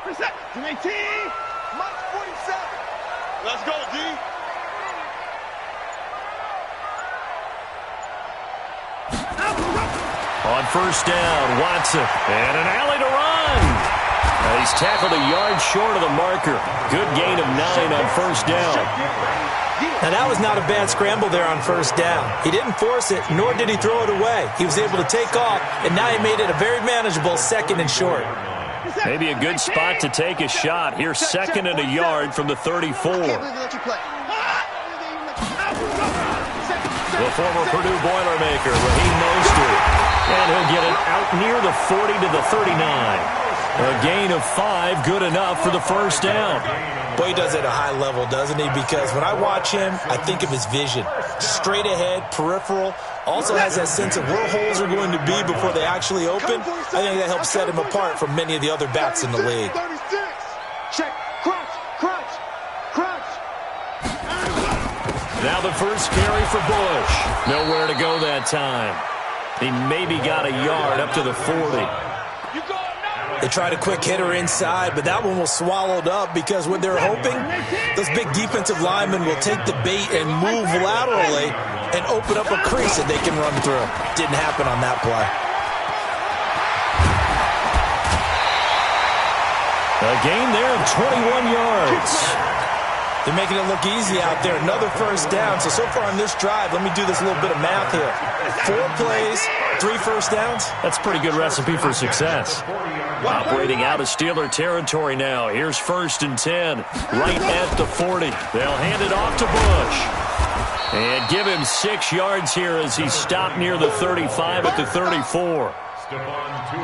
Mike 47. Let's go, D. On first down, Watson. And an alley to run. He's tackled a yard short of the marker. Good gain of 9 on first down. Now, that was not a bad scramble there on first down. He didn't force it, nor did he throw it away. He was able to take off, and now he made it a very manageable 2nd and short. Maybe a good spot to take a shot. Here's 2nd and a yard from the 34. The former Purdue Boilermaker, Raheem Mostert. And he'll get it out near the 40 to the 39. A gain of 5, good enough for the first down. Boy, he does it at a high level, doesn't he? Because when I watch him, I think of his vision. Straight ahead, peripheral. Also has that sense of where holes are going to be before they actually open. I think that helps set him apart from many of the other backs in the league. Check. Crunch. Now the first carry for Bush. Nowhere to go that time. He maybe got a yard up to the 40. They tried a quick hitter inside, but that one was swallowed up because what they're hoping, those big defensive linemen will take the bait and move laterally and open up a crease that they can run through. Didn't happen on that play. A gain there of 21 yards. They're making it look easy out there. Another first down. So far on this drive, let me do this little bit of math here. 4 plays, 3 first downs. That's a pretty good recipe for success. Operating out of Steeler territory now. Here's 1st and 10, right at the 40. They'll hand it off to Bush. And give him 6 yards here as he stopped near the 35 at the 34.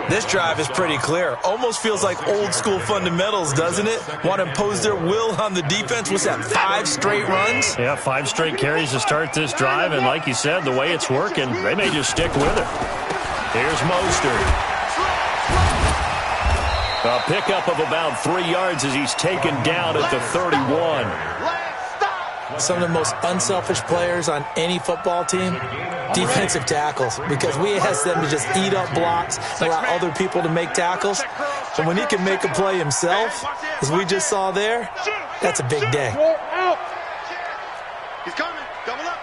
This drive is pretty clear. Almost feels like old school fundamentals, doesn't it? Want to impose their will on the defense. What's that, 5 straight runs? Yeah, 5 straight carries to start this drive. And like you said, the way it's working, they may just stick with it. Here's Mostert. A pickup of about 3 yards as he's taken down at the 31. Some of the most unselfish players on any football team, defensive tackles, because we ask them to just eat up blocks and allow other people to make tackles. And when he can make a play himself, as we just saw there, that's a big day. He's coming. Double up.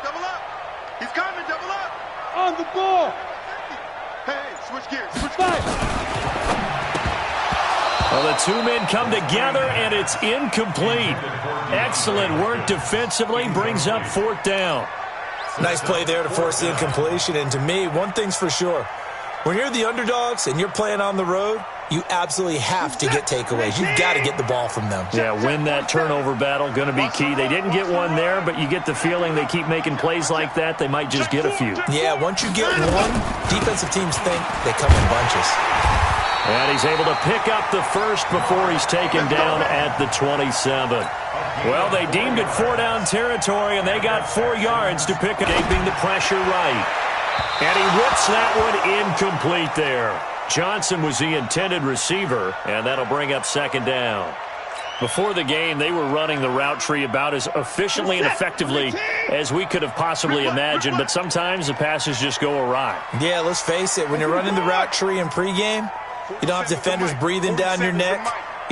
He's coming. Double up. On the ball. Hey, switch gears. Switch fire. Well, the 2 men come together, and it's incomplete. Excellent work defensively, brings up 4th down. Nice play there to force the incompletion, and to me, one thing's for sure. When you're the underdogs and you're playing on the road, you absolutely have to get takeaways. You've got to get the ball from them. Yeah, win that turnover battle, going to be key. They didn't get one there, but you get the feeling they keep making plays like that, they might just get a few. Yeah, once you get one, defensive teams think they come in bunches. And he's able to pick up the first before he's taken down at the 27. Well, they deemed it 4-down territory, and they got 4 yards to pick it, keeping the pressure right. And he whips that one incomplete there. Johnson was the intended receiver, and that'll bring up 2nd down. Before the game, they were running the route tree about as efficiently and effectively as we could have possibly imagined, but sometimes the passes just go awry. Yeah, let's face it, when you're running the route tree in pregame, you don't have defenders breathing down your neck.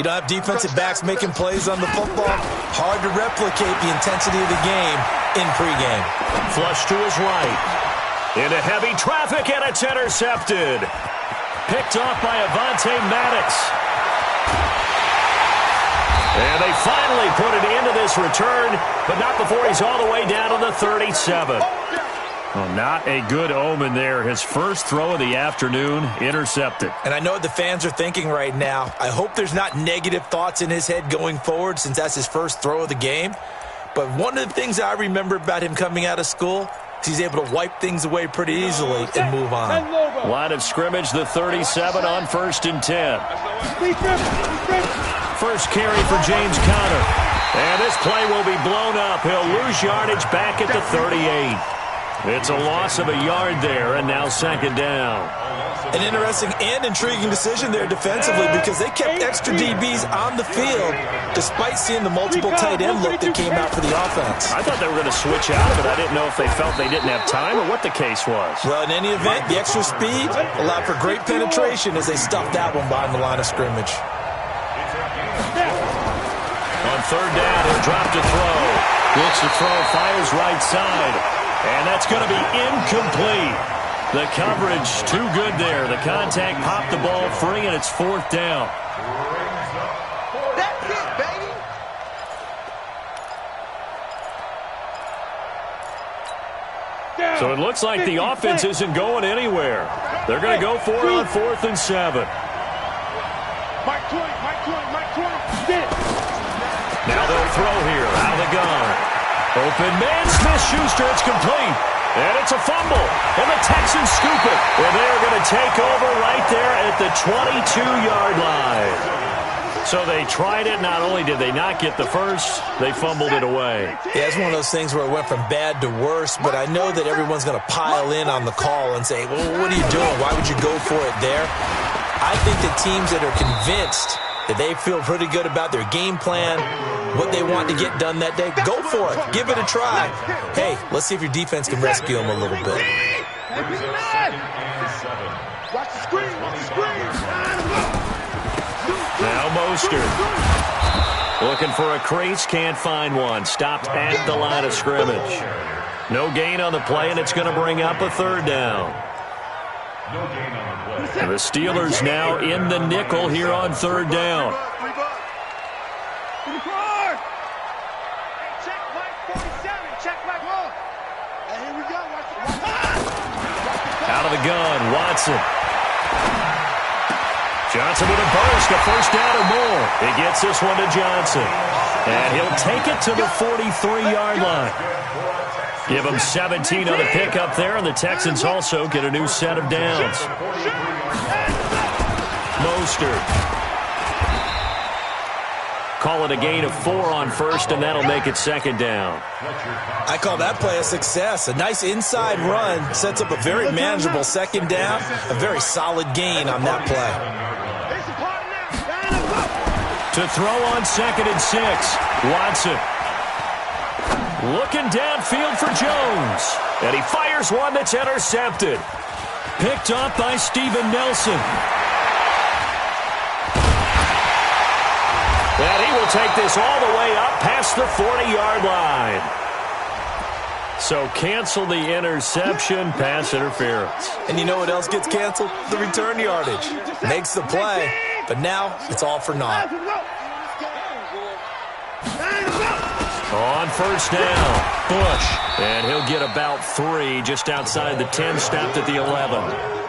You don't have defensive backs making plays on the football. Hard to replicate the intensity of the game in pregame. Flush to his right. Into heavy traffic, and it's intercepted. Picked off by Avonte Maddox. And they finally put it into this return, but not before he's all the way down to the 37. Well, not a good omen there. His first throw of the afternoon, intercepted. And I know what the fans are thinking right now. I hope there's not negative thoughts in his head going forward since that's his first throw of the game. But one of the things I remember about him coming out of school is he's able to wipe things away pretty easily and move on. Line of scrimmage, the 37 on 1st and 10. First carry for James Conner. And this play will be blown up. He'll lose yardage back at the 38. It's a loss of a yard there, and now 2nd down. An interesting and intriguing decision there defensively because they kept extra DBs on the field despite seeing the multiple tight end look that came out for the offense. I thought they were going to switch out of it. I didn't know if they felt they didn't have time or what the case was. Well, in any event, the extra speed allowed for great penetration as they stuffed that one behind the line of scrimmage. On third down, he'll drop to throw. Looks to throw, fires right side. And that's going to be incomplete. The coverage too good there. The contact popped the ball free, and it's fourth down. That's it, baby. So it looks like the offense isn't going anywhere. They're going to go for it on 4th and 7. Mike 20. Now they'll throw here out of the gun. Open man, Smith-Schuster, it's complete. And it's a fumble. And the Texans scoop it. And they're going to take over right there at the 22-yard line. So they tried it. Not only did they not get the first, they fumbled it away. Yeah, it's one of those things where it went from bad to worse, but I know that everyone's going to pile in on the call and say, well, what are you doing? Why would you go for it there? I think the teams that are convinced that they feel pretty good about their game plan, what they want to get done that day, go for it. Give it a try. Hey, let's see if your defense can rescue them a little bit. Watch the screen. Now Mostert. Looking for a crease, can't find one. Stopped at the line of scrimmage. No gain on the play, and it's going to bring up a third down. And the Steelers now in the nickel here on third down. Out of the gun, Watson. Johnson with a burst, a first down or more. He gets this one to Johnson. And he'll take it to the 43-yard line. Give him 17 on the pickup there, and the Texans also get a new set of downs. Mostert. Call it a gain of 4 on first, and that'll make it second down. I call that play a success. A nice inside run sets up a very manageable second down. A very solid gain on that play. To throw on 2nd and 6. Watson. Looking downfield for Jones. And he fires one that's intercepted. Picked up by Steven Nelson. And he will take this all the way up past the 40-yard line. So cancel the interception, pass interference. And you know what else gets canceled? The return yardage. Makes the play, but now it's all for naught. On first down, Bush. And he'll get about 3 just outside the 10, stopped at the 11.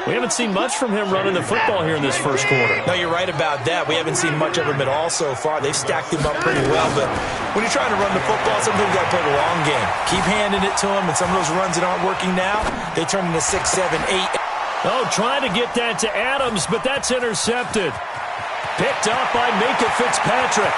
We haven't seen much from him running the football here in this first quarter. No, you're right about that. We haven't seen much of him at all so far. They've stacked him up pretty well, but when you're trying to run the football, sometimes you've got to play the long game. Keep handing it to him, and some of those runs that aren't working now, they turn into 6, 7, 8. Oh, trying to get that to Adams, but that's intercepted. Picked up by Minkah Fitzpatrick.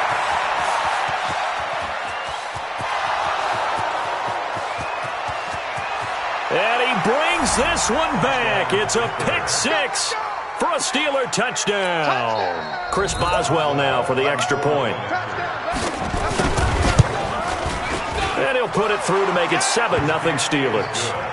And he brings this one back. It's a pick 6 for a Steeler touchdown. Chris Boswell now for the extra point. And he'll put it through to make it 7-0 Steelers.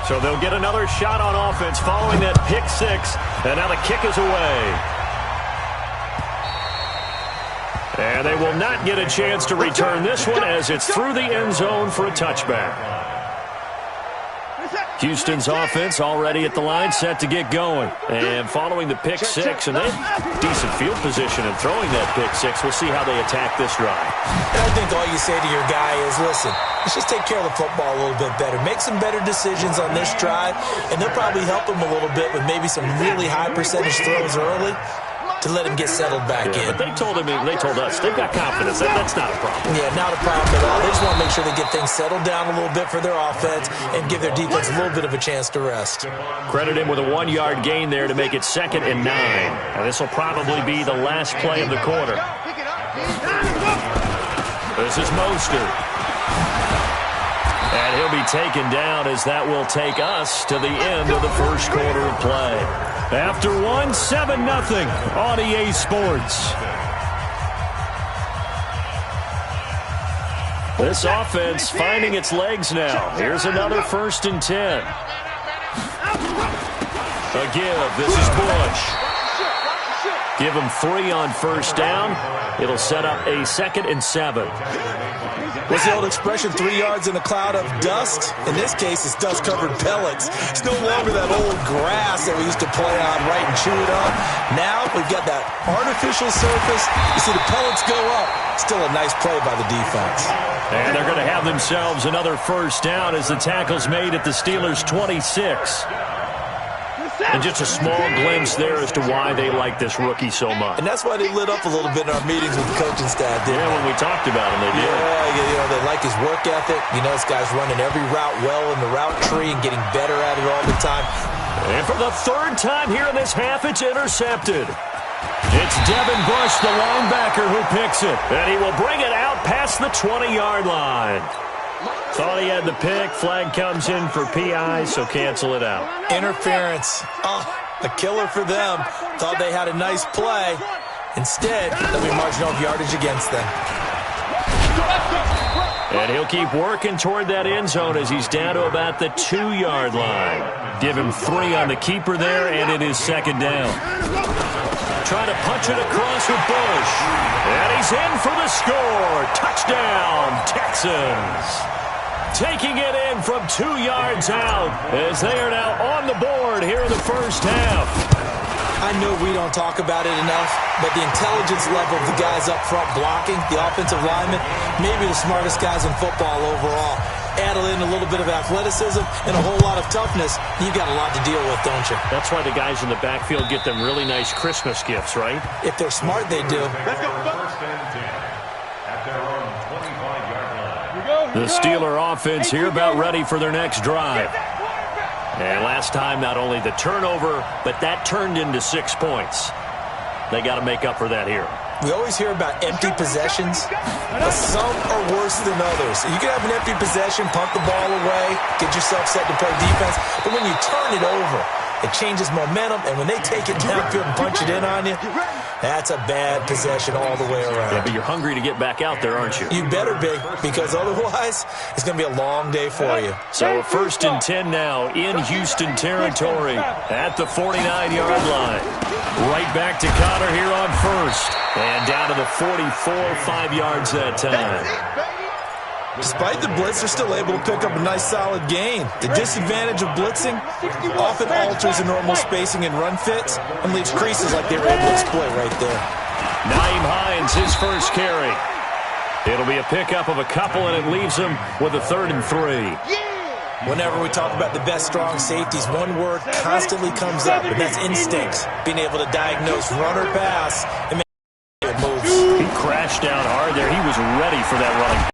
So they'll get another shot on offense following that pick 6. And now the kick is away. And they will not get a chance to return this one as it's through the end zone for a touchback. Houston's offense already at the line, set to get going. And following the pick 6, and they have decent field position in throwing that pick 6. We'll see how they attack this drive. And I think all you say to your guy is, listen, let's just take care of the football a little bit better. Make some better decisions on this drive, and they'll probably help him a little bit with maybe some really high percentage throws early to let him get settled back in. But they told us, they've got confidence. That's not a problem. Yeah, not a problem at all. They just want to make sure they get things settled down a little bit for their offense and give their defense a little bit of a chance to rest. Credit him with a 1-yard gain there to make it 2nd and 9. And this will probably be the last play of the quarter. This is Mostert. And he'll be taken down as that will take us to the end of the first quarter of play. After 7-0 on EA Sports. This offense finding its legs now. Here's another 1st and 10. A give. This is Bush. Give him 3 on 1st down. It'll set up a 2nd and 7. What's the old expression, 3 yards in a cloud of dust? In this case, it's dust-covered pellets. It's no longer that old grass that we used to play on, right, and chew it up. Now we've got that artificial surface. You see the pellets go up. Still a nice play by the defense. And they're going to have themselves another 1st down as the tackle's made at the Steelers' 26. And just a small glimpse there as to why they like this rookie so much. And that's why they lit up a little bit in our meetings with the coaching staff, didn't they? When we talked about him, they did. Yeah, they like his work ethic. This guy's running every route well in the route tree and getting better at it all the time. And for the 3rd time here in this half, it's intercepted. It's Devin Bush, the linebacker, who picks it. And he will bring it out past the 20-yard line. Thought he had the pick. Flag comes in for PI, so cancel it out. Interference. Oh, a killer for them. Thought they had a nice play. Instead, they'll be marching off yardage against them. And he'll keep working toward that end zone as he's down to about the 2-yard line. Give him 3 on the keeper there, and it is 2nd down. Trying to punch it across with Bush. And he's in for the score. Touchdown, Texans. Taking it in from 2 yards out as they are now on the board here in the 1st half. I know we don't talk about it enough, but the intelligence level of the guys up front blocking, the offensive linemen, maybe the smartest guys in football overall. Add in a little bit of athleticism and a whole lot of toughness, you've got a lot to deal with, don't you? That's why the guys in the backfield get them really nice Christmas gifts, right? If they're smart, they do. The Steeler offense here about ready for their next drive. And last time, not only the turnover, but that turned into 6 points. They got to make up for that here. We always hear about empty possessions, but some are worse than others. You can have an empty possession, punt the ball away, get yourself set to play defense, but when you turn it over, it changes momentum, and when they take it downfield and punch it in on you, that's a bad possession all the way around. Yeah, but you're hungry to get back out there, aren't you? You better be, because otherwise, it's going to be a long day for you. So a 1st and 10 now in Houston territory at the 49-yard line. Right back to Connor here on 1st. And down to the 44, 5 yards that time. Despite the blitz, they're still able to pick up a nice solid gain. The disadvantage of blitzing often alters the normal spacing and run fits and leaves creases like they were able to exploit right there. Naeem Hines, his 1st carry. It'll be a pickup of a couple, and it leaves him with a 3rd and 3. Whenever we talk about the best strong safeties, one word constantly comes up, and that's instincts. Being able to diagnose run or pass and make it moves. He crashed down hard there. He was ready for that running.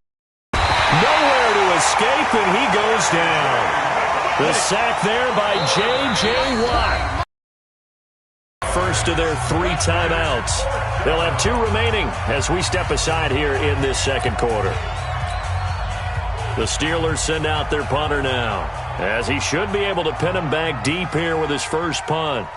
Nowhere to escape, and he goes down. The sack there by J.J. Watt. First of their 3 timeouts. They'll have 2 remaining as we step aside here in this 2nd quarter. The Steelers send out their punter now, as he should be able to pin him back deep here with his 1st punt.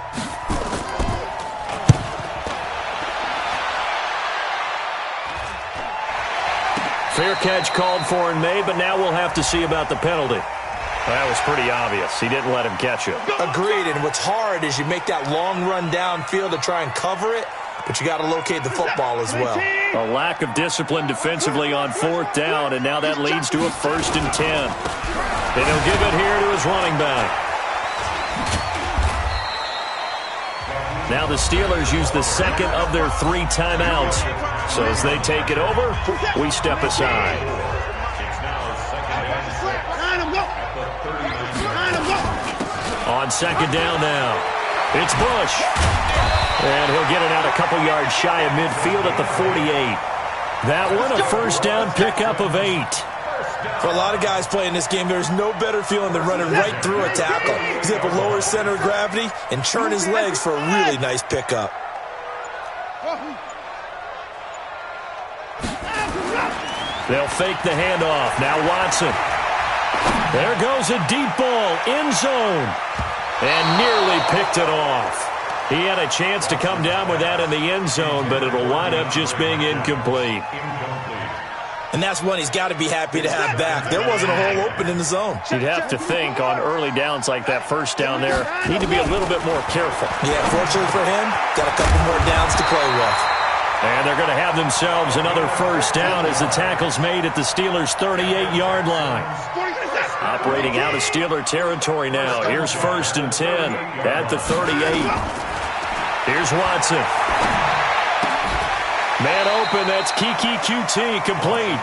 Fair catch called for and made, but now we'll have to see about the penalty. That was pretty obvious. He didn't let him catch it. Agreed, and what's hard is you make that long run downfield to try and cover it, but you got to locate the football as well. A lack of discipline defensively on 4th down, and now that leads to a 1st and 10. And he'll give it here to his running back. Now the Steelers use the 2nd of their 3 timeouts. So as they take it over, we step aside. On 2nd down now, it's Bush. And he'll get it out a couple yards shy of midfield at the 48. That one, a 1st down pickup of 8. For a lot of guys playing this game, there's no better feeling than running right through a tackle. He's able to lower his center of gravity and churn his legs for a really nice pickup. They'll fake the handoff. Now Watson. There goes a deep ball, end zone. And nearly picked it off. He had a chance to come down with that in the end zone, but it'll wind up just being incomplete. And that's one he's got to be happy to have back. There wasn't a hole open in the zone. You'd have to think on early downs like that first down there, need to be a little bit more careful. Yeah, fortunately for him, got a couple more downs to play with. And they're going to have themselves another first down as the tackle's made at the Steelers' 38-yard line. Operating out of Steeler territory now. Here's 1st and 10 at the 38. Here's Watson. Man open, that's Kiki QT, complete.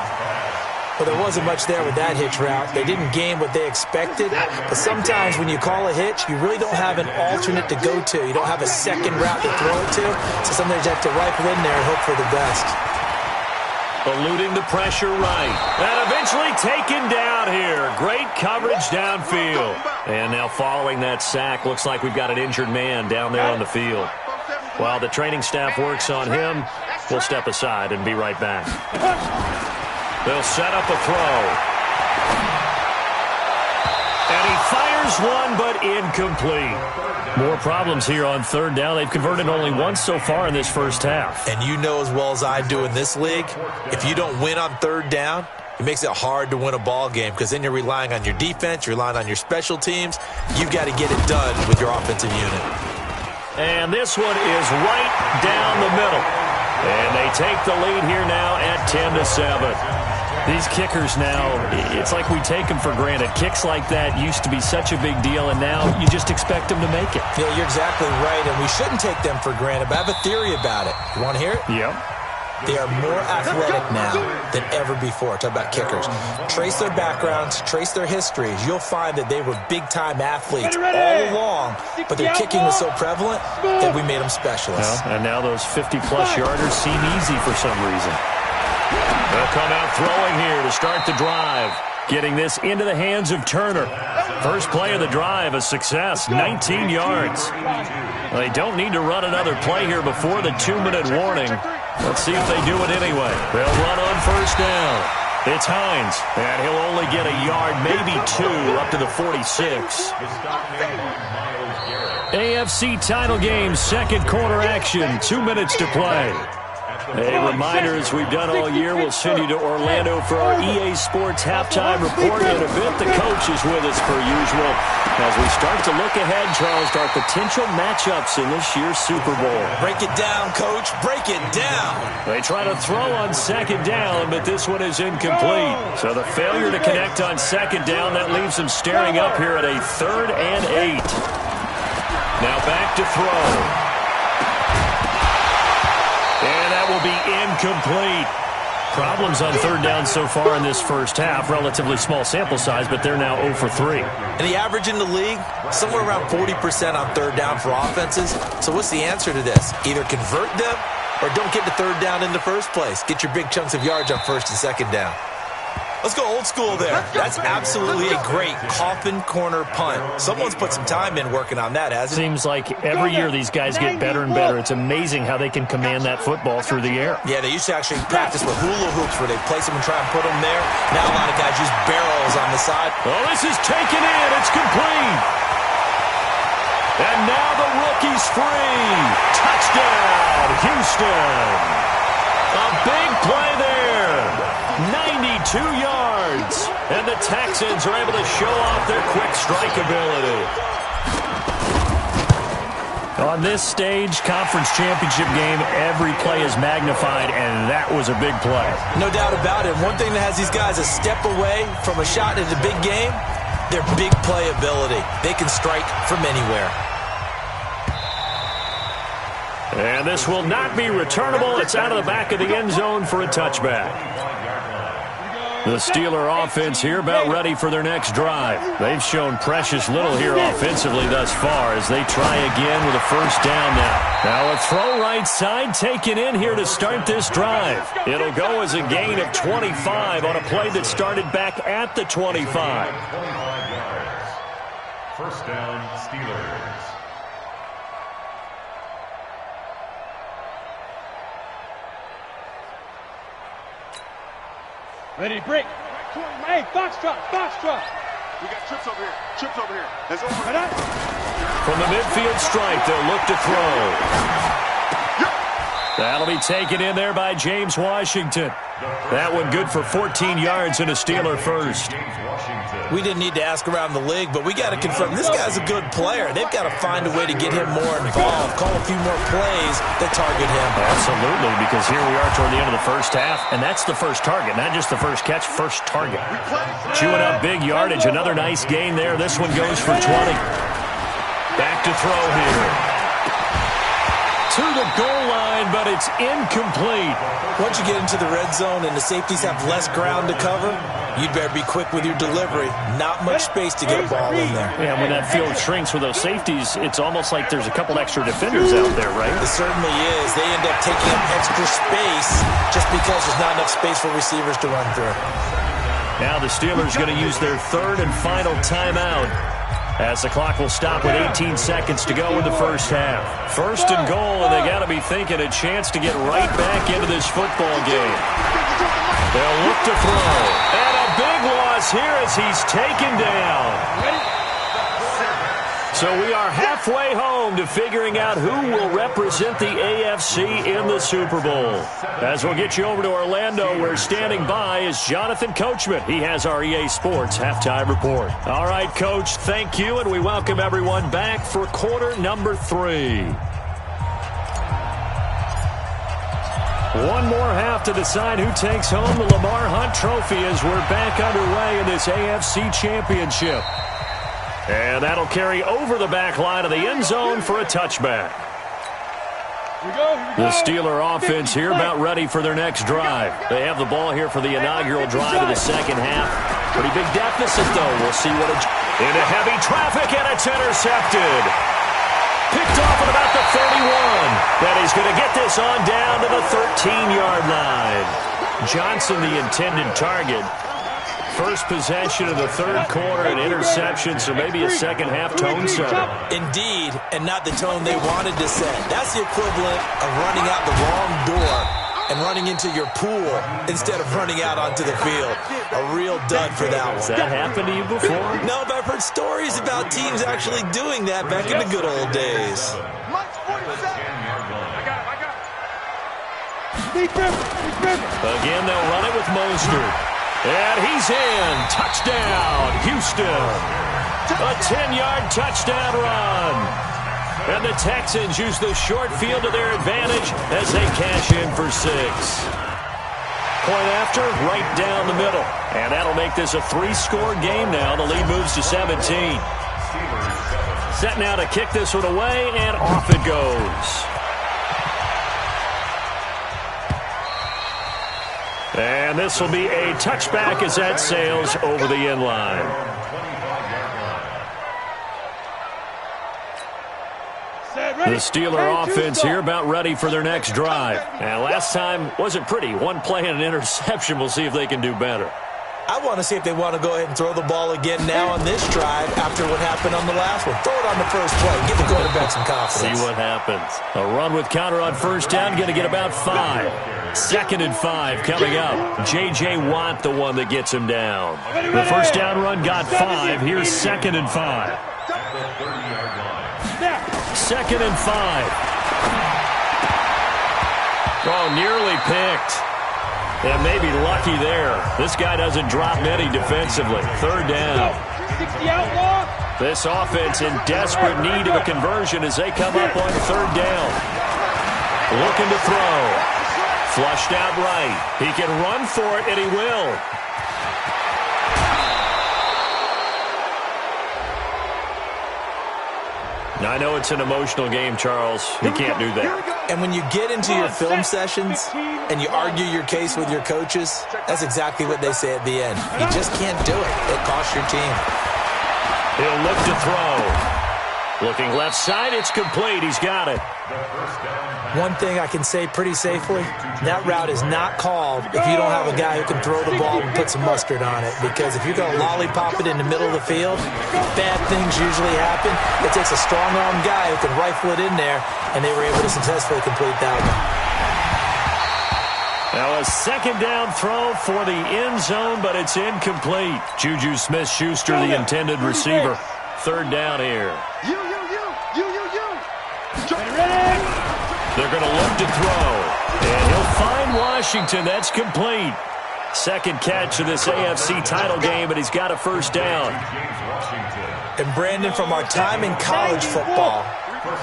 Well, there wasn't much there with that hitch route. They didn't gain what they expected. But sometimes when you call a hitch, you really don't have an alternate to go to. You don't have a second route to throw it to. So sometimes you have to rifle in there and hope for the best. Eluding the pressure right. And eventually taken down here. Great coverage downfield. And now following that sack, looks like we've got an injured man down there on the field. While the training staff works on him, we'll step aside and be right back. They'll set up a throw. And he fires one, but incomplete. More problems here on 3rd down. They've converted only once so far in this first half. And you know as well as I do in this league, if you don't win on 3rd down, it makes it hard to win a ball game because then you're relying on your defense, you're relying on your special teams. You've got to get it done with your offensive unit. And this one is right down the middle. And they take the lead here now at 10-7. These kickers now, it's like we take them for granted. Kicks like that used to be such a big deal, and now you just expect them to make it. Yeah, you're exactly right, and we shouldn't take them for granted, but I have a theory about it. You want to hear it? Yep. They are more athletic now than ever before. Talk about kickers. Trace their backgrounds, trace their histories. You'll find that they were big-time athletes all along, but their kicking was so prevalent that we made them specialists. Well, and now those 50-plus yarders seem easy for some reason. They'll come out throwing here to start the drive. Getting this into the hands of Turner. First play of the drive, a success, 19 yards. They don't need to run another play here before the 2-minute warning. Let's see if they do it anyway. They'll run on 1st down. It's Hines, and he'll only get a yard, maybe 2, up to the 46. AFC title game, 2nd quarter action, 2 minutes to play. A reminder, as we've done all year, we'll send you to Orlando for our EA Sports halftime report. In a bit, the coach is with us per usual as we start to look ahead, Charles, to our potential matchups in this year's Super Bowl. Break it down, Coach. Break it down. They try to throw on 2nd down, but this one is incomplete. So the failure to connect on 2nd down, that leaves them staring up here at a 3rd and 8. Now back to throw. And that will be incomplete. Problems on 3rd down so far in this first half. Relatively small sample size, but they're now 0 for 3. And the average in the league, somewhere around 40% on 3rd down for offenses. So what's the answer to this? Either convert them or don't get to 3rd down in the first place. Get your big chunks of yards on 1st and 2nd down. Let's go old school there. That's absolutely a great coffin corner punt. Someone's put some time in working on that, hasn't it? Seems like every year these guys get better and better. It's amazing how they can command that football through the air. Yeah, they used to actually practice with hula hoops where they place them and try and put them there. Now a lot of guys use barrels on the side. Oh, this is taken in. It's complete. And now the rookie's free. Touchdown, Houston. A big play there. 92 yards. And the Texans are able to show off their quick strike ability. On this stage, conference championship game, every play is magnified, and that was a big play. No doubt about it. One thing that has these guys a step away from a shot at a big game, their big play ability. They can strike from anywhere. And this will not be returnable. It's out of the back of the end zone for a touchback. The Steeler offense here about ready for their next drive. They've shown precious little here offensively thus far as they try again with a first down now. Now a throw right side taken in here to start this drive. It'll go as a gain of 25 on a play that started back at the 25. First down, Steelers. Ready to break. Hey, Foxtrot. We got trips over here. Trips over here. That's over. Right From the midfield stripe, they'll look to throw. That'll be taken in there by James Washington. That one good for 14 yards and a Steeler first. We didn't need to ask around the league, but we got to confirm this guy's a good player. They've got to find a way to get him more involved, call a few more plays that target him. Absolutely, because here we are toward the end of the first half, and that's the first target, not just the first catch, first target. Chewing up big yardage, another nice gain there. This one goes for 20. Back to throw here. To the goal line, but it's incomplete. Once you get into the red zone and the safeties have less ground to cover, you'd better be quick with your delivery. Not much space to get a ball in there. Yeah, when that field shrinks with those safeties, it's almost like there's a couple extra defenders out there, right? It certainly is. They end up taking up extra space just because there's not enough space for receivers to run through. Now the Steelers going to use their third and final timeout, as the clock will stop with 18 seconds to go in the first half. First and goal, and they got to be thinking a chance to get right back into this football game. They'll look to throw. And a big loss here as he's taken down. So we are halfway home to figuring out who will represent the AFC in the Super Bowl. As we'll get you over to Orlando, where standing by is Jonathan Coachman. He has our EA Sports Halftime Report. All right, Coach, thank you, and we welcome everyone back for quarter number 3. One more half to decide who takes home the Lamar Hunt Trophy as we're back underway in this AFC Championship. And that'll carry over the back line of the end zone for a touchback. The Steeler offense here about ready for their next drive. They have the ball here for the inaugural drive of the second half. Pretty big deficit, though. We'll see what it's... Into heavy traffic, and it's intercepted. Picked off at about the 31. That he's going to get this on down to the 13-yard line. Johnson, the intended target. First possession of the third quarter, an interception, so maybe a second-half tone setter. Indeed, and not the tone they wanted to set. That's the equivalent of running out the wrong door and running into your pool instead of running out onto the field. A real dud for that one. Has that happened to you before? No, but I've heard stories about teams actually doing that back in the good old days. Again, they'll run it with Mostert. And he's in. Touchdown, Houston. A 10-yard touchdown run. And the Texans use the short field to their advantage as they cash in for 6. Point after, right down the middle. And that'll make this a 3-score game now. The lead moves to 17. Set now to kick this one away, and off it goes. And this will be a touchback as that sails over the end line. The Steeler offense here about ready for their next drive. And last time wasn't pretty. One play and an interception. We'll see if they can do better. I want to see if they want to go ahead and throw the ball again now on this drive after what happened on the last one. Throw it on the first play. Give the quarterback some confidence. See what happens. A run with counter on first down. Going to get about 5. Second and 5 coming up. J.J. Watt, the one that gets him down. The first down run got 5. Here's second and 5. Second and 5. Oh, nearly picked. And maybe lucky there. This guy doesn't drop many defensively. Third down. This offense in desperate need of a conversion as they come up on third down. Looking to throw. Flushed out right. He can run for it, and he will. I know it's an emotional game, Charles. He can't do that. And when you get into your film sessions and you argue your case with your coaches, that's exactly what they say at the end. You just can't do it. It costs your team. He'll look to throw. Looking left side, it's complete. He's got it. One thing I can say pretty safely, that route is not called if you don't have a guy who can throw the ball and put some mustard on it. Because if you're going to lollipop it in the middle of the field, bad things usually happen. It takes a strong-arm guy who can rifle it in there, and they were able to successfully complete that one. Now a second down throw for the end zone, but it's incomplete. Juju Smith-Schuster, the intended receiver. Third down here. You. They're going to look to throw. find Washington. That's complete. Second catch of this AFC title game, and he's got a first down. And Brandon, from our time in college football,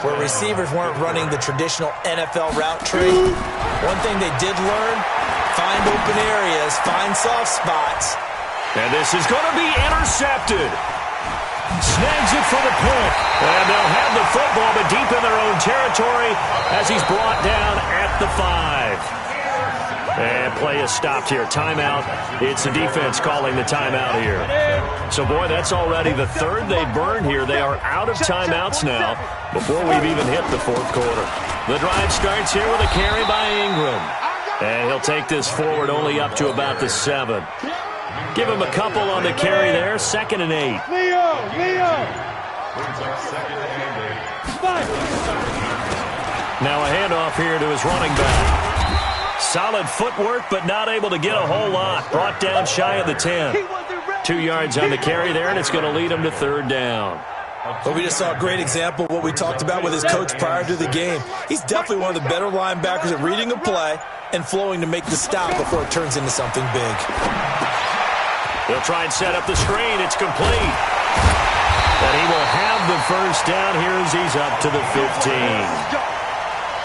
where receivers weren't running the traditional NFL route tree, one thing they did learn, find open areas, find soft spots. And this is going to be intercepted. Snags it for the pick. And they'll have the football, but deep in their own territory as he's brought down at the 5. And play is stopped here. Timeout. It's the defense calling the timeout here. So, boy, that's already the third they burned here. They are out of timeouts now before we've even hit the fourth quarter. The drive starts here with a carry by Ingram. And he'll take this forward only up to about the 7. Give him a couple on the carry there. 2nd and 8. Leo! Now a handoff here to his running back. Solid footwork, but not able to get a whole lot. Brought down shy of the 10. 2 yards on the carry there, and it's going to lead him to 3rd down. But we just saw a great example of what we talked about with his coach prior to the game. He's definitely one of the better linebackers at reading a play and flowing to make the stop before it turns into something big. They'll try and set up the screen. It's complete. And he will have the first down here as he's up to the 15.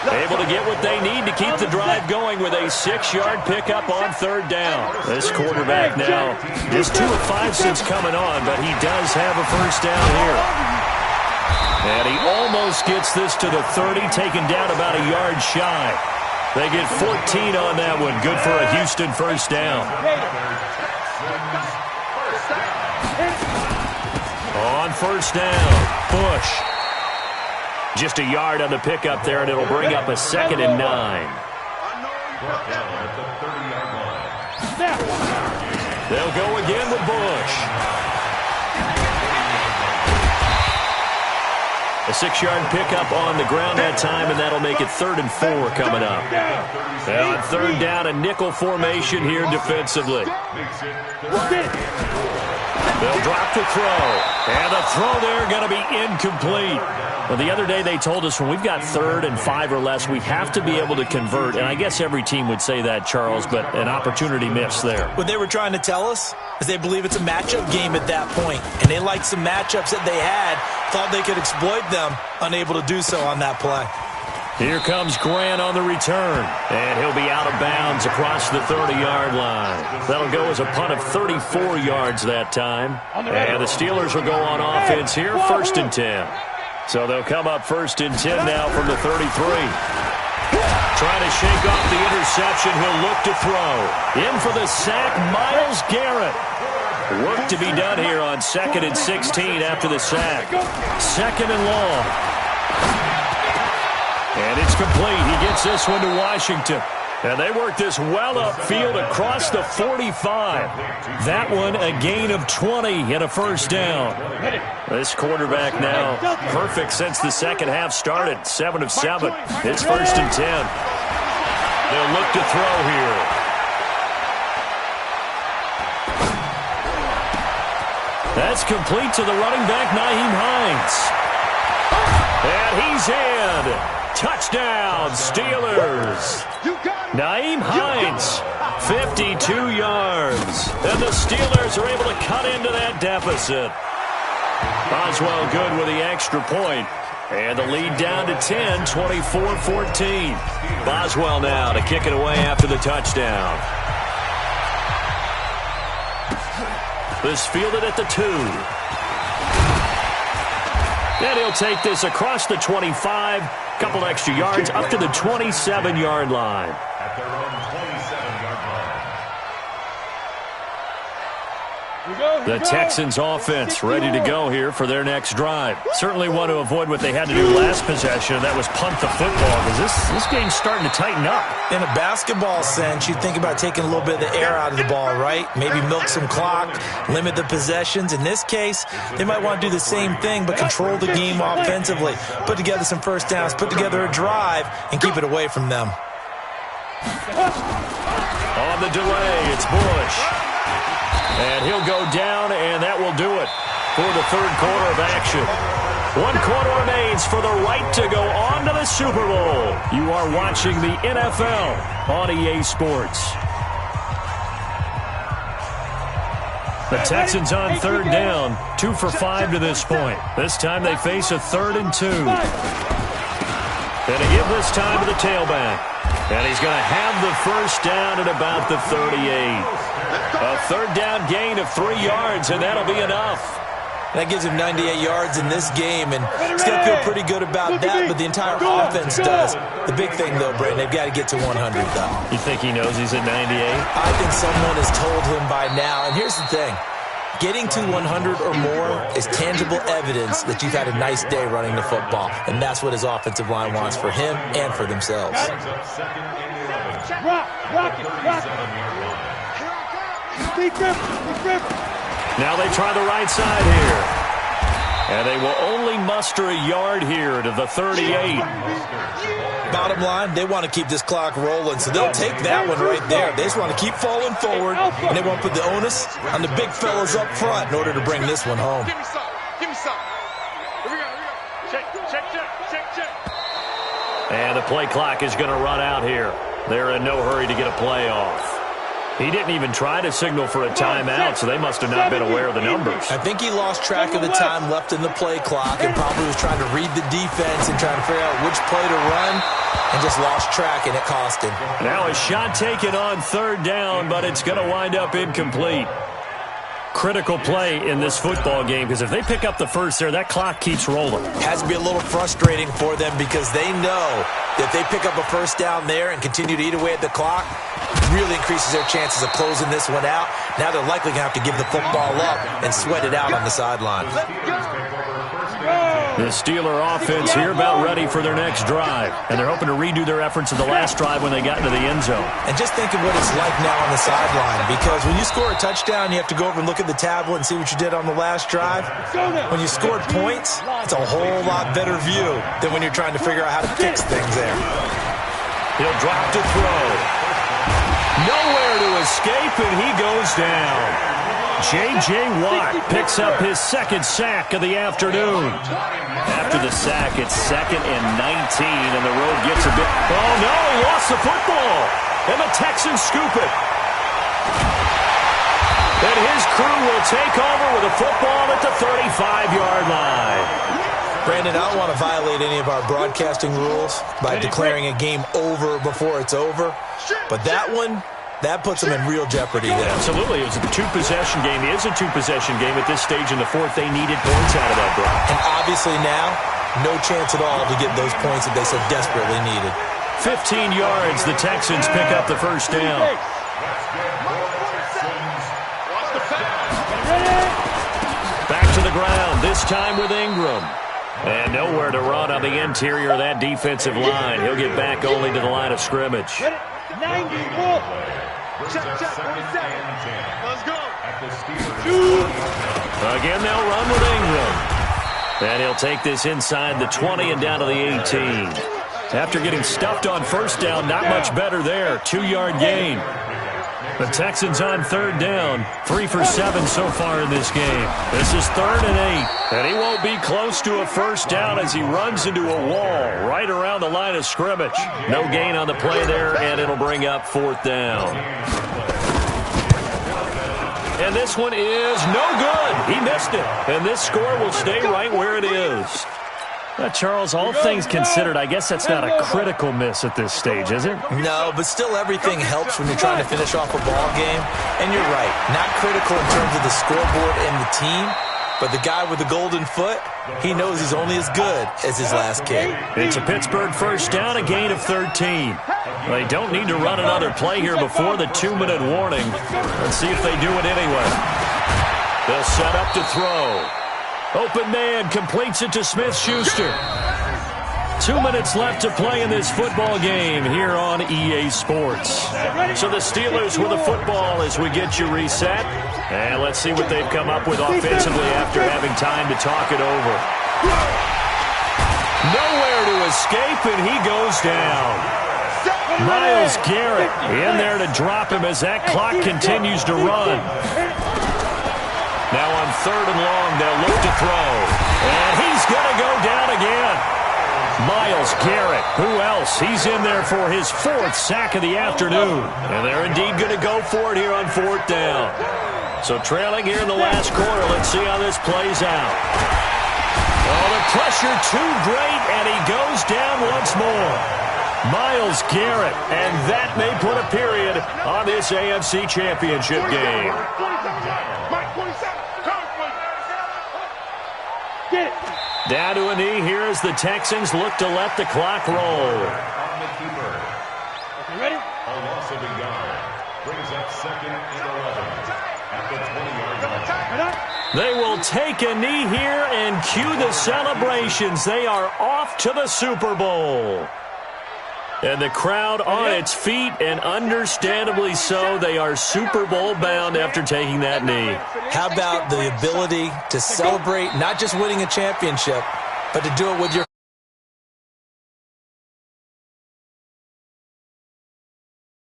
Able to get what they need to keep the drive going with a 6-yard pickup on 3rd down. This quarterback now is 2 of 5 since coming on, but he does have a first down here. And he almost gets this to the 30, taken down about a yard shy. They get 14 on that one. Good for a Houston first down. On first down, Bush. Just a yard on the pickup there, and it'll bring up a 2nd and 9. They'll go again with Bush. A 6-yard pickup on the ground that time, and that'll make it 3rd and 4 coming up. On 3rd down, a nickel formation here defensively. They'll drop the throw. And the throw there going to be incomplete. Well, the other day they told us when we've got 3rd and 5 or less, we have to be able to convert. And I guess every team would say that, Charles, but an opportunity missed there. What they were trying to tell us is they believe it's a matchup game at that point. And they liked some matchups that they had, thought they could exploit them, unable to do so on that play. Here comes Grant on the return, and he'll be out of bounds across the 30-yard line. That'll go as a punt of 34 yards that time. And the Steelers will go on offense here, 1st and 10. So they'll come up 1st and 10 now from the 33. Trying to shake off the interception, he'll look to throw. In for the sack, Myles Garrett. Work to be done here on 2nd and 16 after the sack. 2nd and long. And it's complete. He gets this one to Washington. And they work this well upfield across the 45. That one a gain of 20 and a first down. This quarterback now perfect since the second half started. 7 of 7. It's 1st and 10. They'll look to throw here. That's complete to the running back, Nyheim Hines. And he's in. Touchdown, Steelers. Nyheim Hines, 52 yards. And the Steelers are able to cut into that deficit. Boswell good with the extra point. And the lead down to 10, 24-14. Boswell now to kick it away after the touchdown. This fielded at the 2. And he'll take this across the 25. Couple extra yards up to the 27-yard line. At their own 27-yard line. The Texans offense ready to go here for their next drive. Certainly want to avoid what they had to do last possession, that was punt the football, because this game's starting to tighten up. In a basketball sense, you think about taking a little bit of the air out of the ball, right? Maybe milk some clock, limit the possessions. In this case, they might want to do the same thing, but control the game offensively. Put together some first downs, put together a drive, and keep it away from them. On the delay, it's Bush. And he'll go down, and that will do it for the third quarter of action. 1 quarter remains for the right to go on to the Super Bowl. You are watching the NFL on EA Sports. The Texans on 3rd down, 2 for 5 to this point. This time they face a 3rd and 2. Going to give this time to the tailback. And he's going to have the first down at about the 38. A 3rd down gain of 3 yards, and that'll be enough. That gives him 98 yards in this game, and still feel pretty good about that, but the entire offense does. The big thing, though, Brandon, they've got to get to 100, though. You think he knows he's at 98? I think someone has told him by now. And here's the thing. Getting to 100 or more is tangible evidence that you've had a nice day running the football, and that's what his offensive line wants for him and for themselves. Rock it. Now they try the right side here. And they will only muster a yard here to the 38. Bottom line, they want to keep this clock rolling, so they'll take that one right there. They just want to keep falling forward, and they won't put the onus on the big fellas up front in order to bring this one home. Give me some. Here we go. Check. And the play clock is going to run out here. They're in no hurry to get a play off. He didn't even try to signal for a timeout, so they must have not been aware of the numbers. I think he lost track of the time left in the play clock and probably was trying to read the defense and trying to figure out which play to run and just lost track, and it cost him. Now a shot taken on 3rd down, but it's going to wind up incomplete. Critical play in this football game, because if they pick up the first there, that clock keeps rolling. Has to be a little frustrating for them because they know that if they pick up a first down there and continue to eat away at the clock, really increases their chances of closing this one out. Now they're likely going to have to give the football up and sweat it out on the sideline. The Steeler offense here about ready for their next drive. And they're hoping to redo their efforts in the last drive when they got into the end zone. And just think of what it's like now on the sideline, because when you score a touchdown, you have to go over and look at the tablet and see what you did on the last drive. When you scored points, it's a whole lot better view than when you're trying to figure out how to fix things there. He'll drop to throw. Nowhere to escape, and he goes down. J.J. Watt picks up his 2nd sack of the afternoon. After the sack, it's 2nd and 19, and the road gets a bit... Oh, no, he lost the football. And the Texans scoop it. And his crew will take over with a football at the 35-yard line. Brandon, I don't want to violate any of our broadcasting rules by declaring a game over before it's over, but that one... that puts them in real jeopardy there. Absolutely. It was a 2-possession game. It is a 2-possession game at this stage in the 4th. They needed points out of that, bro. And obviously now, no chance at all to get those points that they so desperately needed. 15 yards. The Texans pick up the first down. Back to the ground, this time with Ingram. And nowhere to run on the interior of that defensive line. He'll get back only to the line of scrimmage. 90. Check. 47. Let's go. Again, they'll run with Ingram. And he'll take this inside the 20 and down to the 18. After getting stuffed on first down, not much better there. 2-yard gain. The Texans on 3rd down. 3 for 7 so far in this game. This is 3rd and 8. And he won't be close to a first down as he runs into a wall right around the line of scrimmage. No gain on the play there, and it'll bring up 4th down. And this one is no good. He missed it. And this score will stay right where it is. Charles, all things considered, I guess that's not a critical miss at this stage, is it? No, but still everything helps when you're trying to finish off a ball game. And you're right, not critical in terms of the scoreboard and the team, but the guy with the golden foot, he knows he's only as good as his last kick. It's a Pittsburgh first down, a gain of 13. They don't need to run another play here before the 2-minute warning. Let's see if they do it anyway. They'll set up to throw. Open man completes it to Smith-Schuster. 2 minutes left to play in this football game here on EA Sports. So the Steelers with the football as we get you reset. And let's see what they've come up with offensively after having time to talk it over. Nowhere to escape, and he goes down. Myles Garrett in there to drop him as that clock continues to run. Now on 3rd and long, they'll look to throw. And he's going to go down again. Myles Garrett, who else? He's in there for his 4th sack of the afternoon. And they're indeed going to go for it here on 4th down. So trailing here in the last quarter, let's see how this plays out. Oh, the pressure too great, and he goes down once more. Myles Garrett, and that may put a period on this AFC Championship game. Down to a knee here as the Texans look to let the clock roll. You ready? Also begun. Brings up 2nd and 11 at the 20-yard line. They will take a knee here and cue the celebrations. They are off to the Super Bowl. And the crowd on its feet, and understandably so. They are Super Bowl bound after taking that knee. How about the ability to celebrate not just winning a championship, but to do it with your